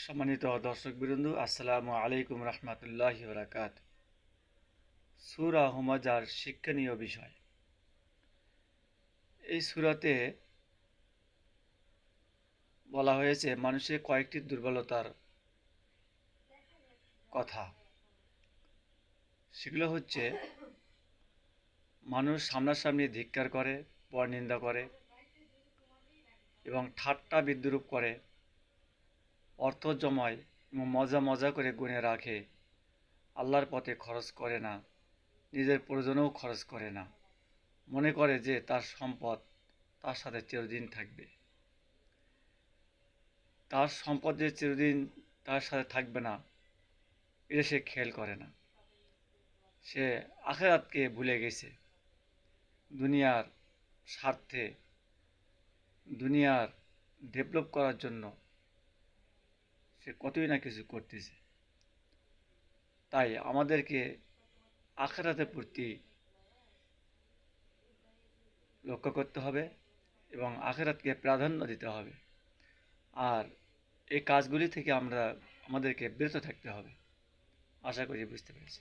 সম্মানিত দর্শকবৃন্দ, আসসালামু আলাইকুম রহমতুল্লাহি ওয়া বারাকাতুহু। সূরা হুমাযার শিক্ষণীয় বিষয়। এই সূরাতে বলা হয়েছে মানুষের কয়েকটি দুর্বলতার কথা। সেগুলো হচ্ছে মানুষ সামনাসামনি ধিক্কার করে, পরনিন্দা করে এবং ঠাট্টা বিদ্রূপ করে, অর্থ জমায় এবং মজা মজা করে গুণে রাখে, আল্লাহর পথে খরচ করে না, নিজের প্রয়োজনেও খরচ করে না, মনে করে যে তার সম্পদ তার সাথে চিরদিন থাকবে। তার সম্পদ যে চিরদিন তার সাথে থাকবে না, এটা সে খেয়াল করে না। সে আখিরাতকে ভুলে গেছে। দুনিয়ার স্বার্থে, দুনিয়ার ডেভেলপ করার জন্য সে কতই না কিছু করতেছে। তাই আমাদেরকে আখিরাতের প্রতি লক্ষ্য করতে হবে এবং আখিরাতকে প্রাধান্য দিতে হবে। আর এই কাজগুলি থেকে আমাদেরকে বিরত থাকতে হবে। আশা করি বুঝতে পেরেছি।